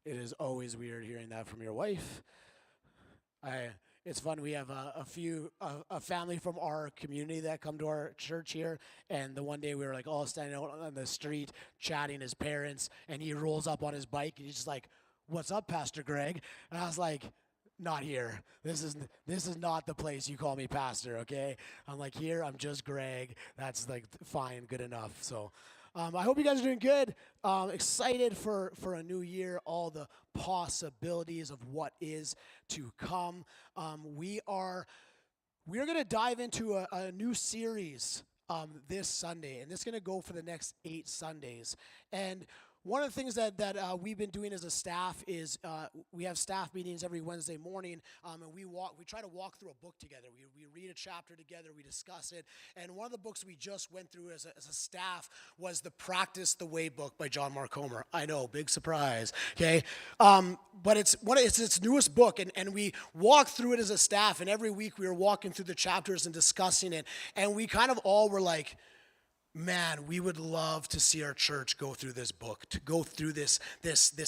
It is always weird hearing that from your wife. I. It's fun. We have a family from our community that come to our church here, and the one day we were like all standing out on the street chatting his parents, and he rolls up on his bike and he's just like, "What's up, Pastor Greg?" And I was like, "Not here. This is not the place you call me pastor, okay?" I'm like, "Here, I'm just Greg. That's like fine, good enough." So, I hope you guys are doing good. Excited for a new year, all the possibilities of what is to come. We are going to dive into a new series this Sunday, and it's going to go for the next 8 Sundays. And one of the things that we've been doing as a staff is we have staff meetings every Wednesday morning, and we try to walk through a book together. We read a chapter together, we discuss it, and one of the books we just went through as a staff was the Practice the Way book by John Mark Comer. I know, big surprise. Okay, but it's its newest book, and we walked through it as a staff, and every week we were walking through the chapters and discussing it, and we kind of all were like, man, we would love to see our church go through this book, to go through this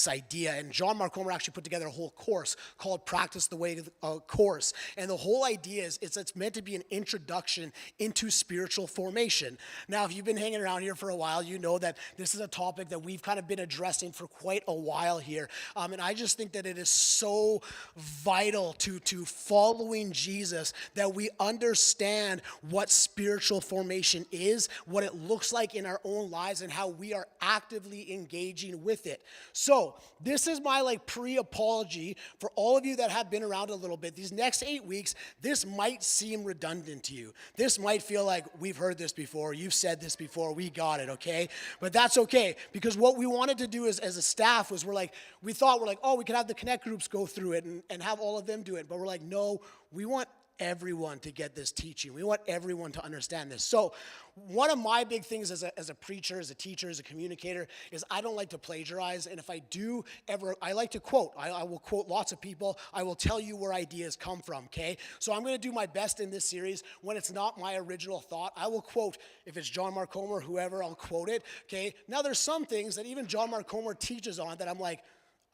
idea. And John Mark Comer actually put together a whole course called Practice the Way course. And the whole idea is it's meant to be an introduction into spiritual formation. Now, if you've been hanging around here for a while, you know that this is a topic that we've kind of been addressing for quite a while here. And I just think that it is so vital to following Jesus that we understand what spiritual formation is, what it looks like in our own lives, and how we are actively engaging with it. So this is my pre-apology for all of you that have been around a little bit. These next 8 weeks, this might seem redundant to you. This might feel like we've heard this before, you've said this before, we got it, okay? But that's okay, because what we wanted to do as a staff was we thought, oh, we could have the connect groups go through it and have all of them do it. But we're like, no, we want everyone to get this teaching. We want everyone to understand this. So one of my big things as a preacher, as a teacher, as a communicator is I don't like to plagiarize. And if I do ever, I like to quote. I will quote lots of people. I will tell you where ideas come from, okay? So I'm going to do my best in this series. When it's not my original thought, I will quote. If it's John Mark Comer, whoever, I'll quote it, okay? Now there's some things that even John Mark Comer teaches on that I'm like,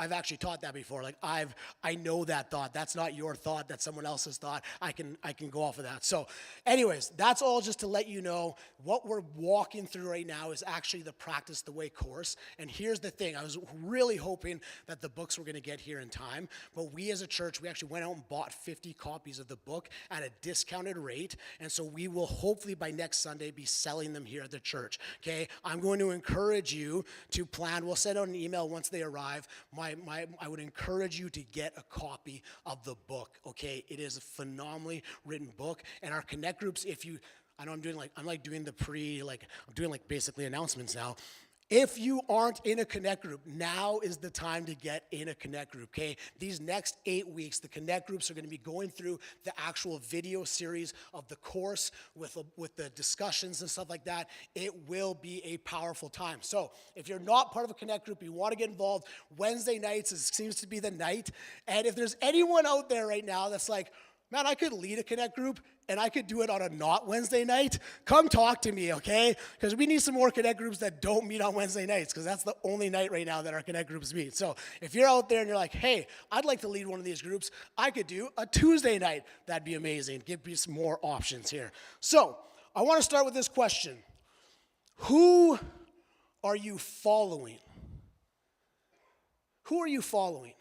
I've actually taught that before. I know that thought. That's not your thought. That's someone else's thought. I can go off of that. So, anyways, that's all just to let you know what we're walking through right now is actually the Practice the Way course. And here's the thing: I was really hoping that the books were going to get here in time, but we as a church, we actually went out and bought 50 copies of the book at a discounted rate, and so we will hopefully by next Sunday be selling them here at the church. Okay, I'm going to encourage you to plan. We'll send out an email once they arrive. I would encourage you to get a copy of the book, okay? It is a phenomenally written book. And our connect groups, I know I'm doing I'm doing basically announcements now. If you aren't in a connect group, now is the time to get in a connect group, okay? These next 8 weeks, the connect groups are going to be going through the actual video series of the course with the discussions and stuff like that. It will be a powerful time. So if you're not part of a connect group, you want to get involved, Wednesday nights seems to be the night. And if there's anyone out there right now that's like, man, I could lead a connect group and I could do it on a not Wednesday night, come talk to me, okay? Because we need some more connect groups that don't meet on Wednesday nights, because that's the only night right now that our connect groups meet. So if you're out there and you're like, hey, I'd like to lead one of these groups, I could do a Tuesday night. That'd be amazing. Give me some more options here. So I want to start with this question. Who are you following? Who are you following?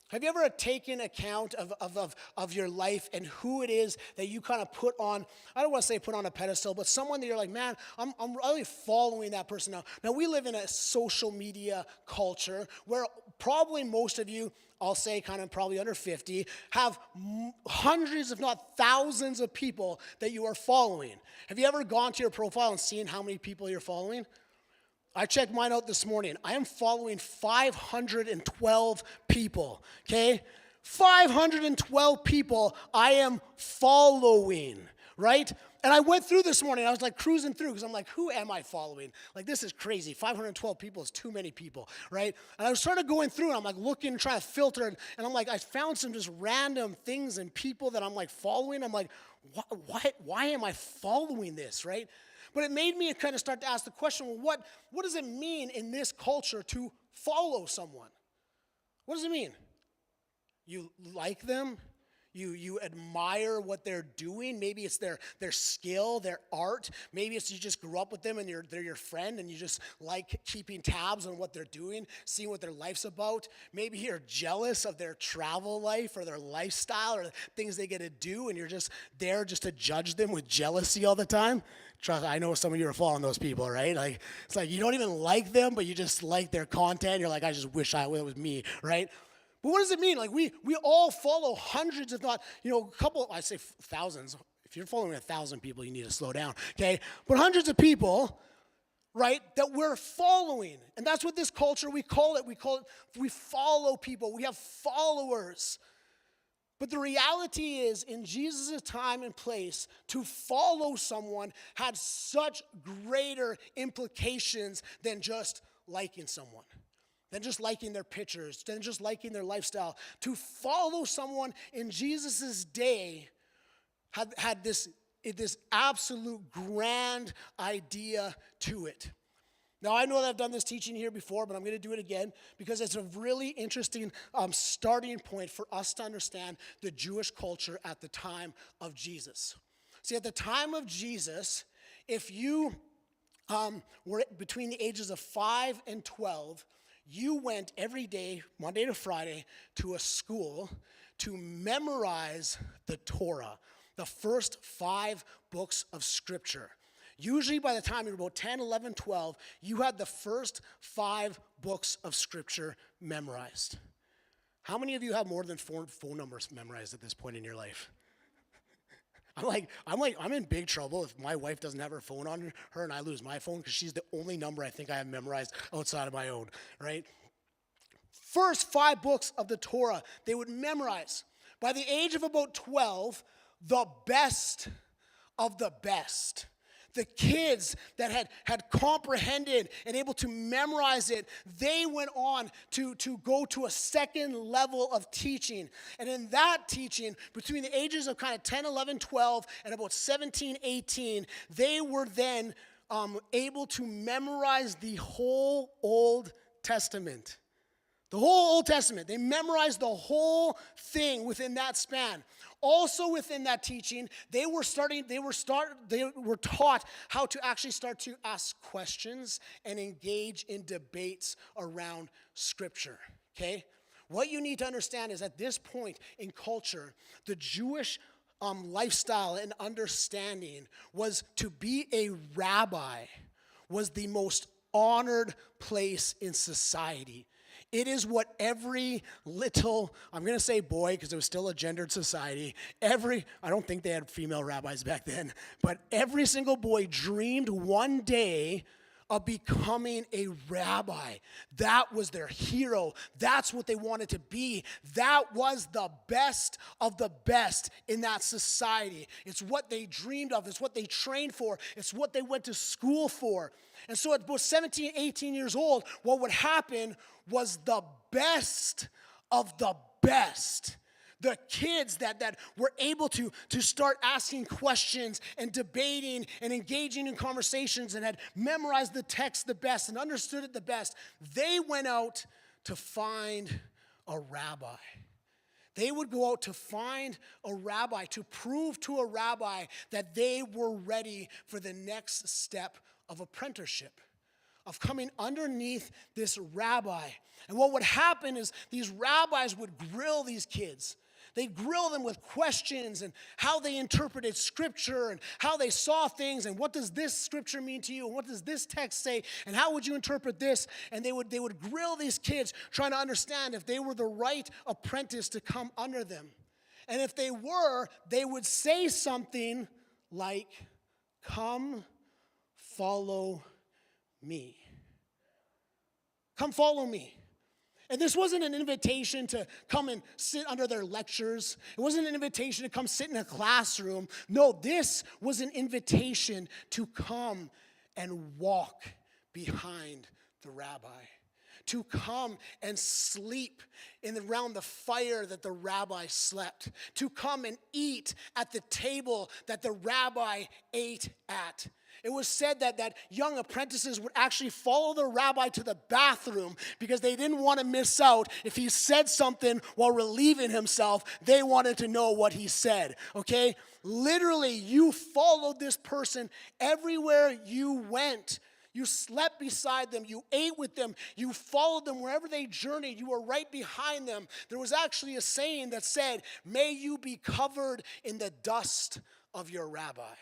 Have you ever taken account of your life and who it is that you kind of put on, I don't want to say put on a pedestal, but someone that you're like, man, I'm really following that person now. Now, we live in a social media culture where probably most of you, I'll say kind of probably under 50, have hundreds, if not thousands of people that you are following. Have you ever gone to your profile and seen how many people you're following? I checked mine out this morning. I am following 512 people, okay? 512 people I am following, right? And I went through this morning. I was cruising through because I'm like, who am I following? This is crazy. 512 people is too many people, right? And I was sort of going through and I'm looking, trying to filter. And I'm I found some just random things and people that I'm following. I'm like, why am I following this, right? But it made me kind of start to ask the question, well, what does it mean in this culture to follow someone? What does it mean? You like them? You admire what they're doing. Maybe it's their skill, their art. Maybe it's you just grew up with them and they're your friend and you just like keeping tabs on what they're doing, seeing what their life's about. Maybe you're jealous of their travel life or their lifestyle or things they get to do and you're just there just to judge them with jealousy all the time. Trust, I know some of you are following those people, right? Like it's like you don't even like them, but you just like their content. You're like, I just wish it was me, right? But what does it mean? Like we all follow hundreds, if not, a couple, I say thousands. If you're following 1,000 people, you need to slow down, okay? But hundreds of people, right, that we're following. And that's what this culture, we call it, we follow people. We have followers. But the reality is, in Jesus' time and place, to follow someone had such greater implications than just liking someone. Than just liking their pictures, than just liking their lifestyle. To follow someone in Jesus' day had this absolute grand idea to it. Now, I know that I've done this teaching here before, but I'm going to do it again because it's a really interesting starting point for us to understand the Jewish culture at the time of Jesus. See, at the time of Jesus, if you were between the ages of 5 and 12, you went every day, Monday to Friday, to a school to memorize the Torah, the first 5 books of Scripture. Usually by the time you were about 10, 11, 12, you had the first 5 books of Scripture memorized. How many of you have more than 4 phone numbers memorized at this point in your life? I'm in big trouble if my wife doesn't have her phone on her and I lose my phone because she's the only number I think I have memorized outside of my own, right? First 5 books of the Torah, they would memorize. By the age of about 12, the best of the best. The kids that had comprehended and able to memorize it, they went on to go to a second level of teaching. And in that teaching, between the ages of kind of 10, 11, 12, and about 17, 18, they were then able to memorize the whole Old Testament. The whole Old Testament. They memorized the whole thing within that span. Also within that teaching, they were taught how to actually start to ask questions and engage in debates around Scripture, okay? What you need to understand is at this point in culture, the Jewish lifestyle and understanding was to be a rabbi was the most honored place in society. It is what every little, I'm going to say boy because it was still a gendered society, I don't think they had female rabbis back then, but every single boy dreamed one day of becoming a rabbi. That was their hero. That's what they wanted to be. That was the best of the best in that society. It's what they dreamed of. It's what they trained for. It's what they went to school for. And so at about 17, 18 years old, what would happen was the best of the best. The kids that were able to start asking questions and debating and engaging in conversations and had memorized the text the best and understood it the best, they went out to find a rabbi. They would go out to find a rabbi, to prove to a rabbi that they were ready for the next step of apprenticeship, of coming underneath this rabbi. And what would happen is these rabbis would grill these kids. They'd grill them with questions and how they interpreted Scripture and how they saw things and what does this Scripture mean to you and what does this text say and how would you interpret this? And they would grill these kids trying to understand if they were the right apprentice to come under them. And if they were, they would say something like, "Come follow me. Come follow me." And this wasn't an invitation to come and sit under their lectures. It wasn't an invitation to come sit in a classroom. No, this was an invitation to come and walk behind the rabbi. To come and sleep around the fire that the rabbi slept. To come and eat at the table that the rabbi ate at. It was said that young apprentices would actually follow the rabbi to the bathroom because they didn't want to miss out. If he said something while relieving himself, they wanted to know what he said, okay? Literally, you followed this person everywhere you went. You slept beside them. You ate with them. You followed them wherever they journeyed. You were right behind them. There was actually a saying that said, "May you be covered in the dust of your rabbi."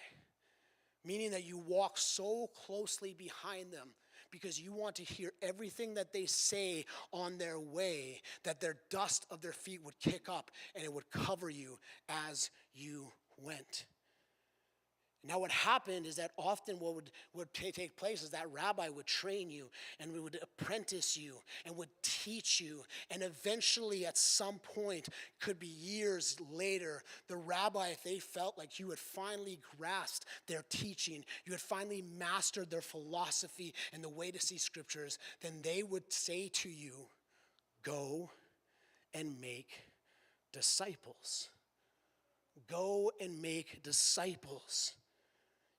Meaning that you walk so closely behind them because you want to hear everything that they say on their way, that their dust of their feet would kick up and it would cover you as you went. Now what happened is that often what would take place is that rabbi would train you and would apprentice you and would teach you. And eventually at some point, could be years later, the rabbi, if they felt like you had finally grasped their teaching, you had finally mastered their philosophy and the way to see scriptures, then they would say to you, "Go and make disciples." Go and make disciples.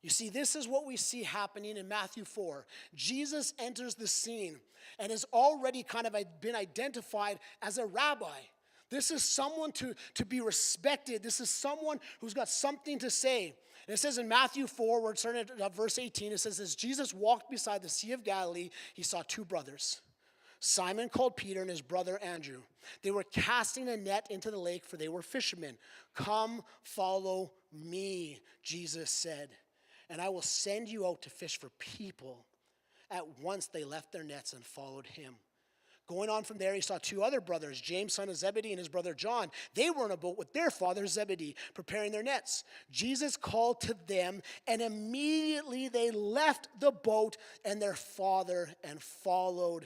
You see, this is what we see happening in Matthew 4. Jesus enters the scene and has already kind of been identified as a rabbi. This is someone to be respected. This is someone who's got something to say. And it says in Matthew 4, we're starting at verse 18, it says, as Jesus walked beside the Sea of Galilee, he saw two brothers, Simon called Peter and his brother Andrew. They were casting a net into the lake, for they were fishermen. "Come, follow me," Jesus said, "and I will send you out to fish for people." At once they left their nets and followed him. Going on from there, he saw two other brothers, James, son of Zebedee, and his brother John. They were in a boat with their father Zebedee, preparing their nets. Jesus called to them, and immediately they left the boat and their father and followed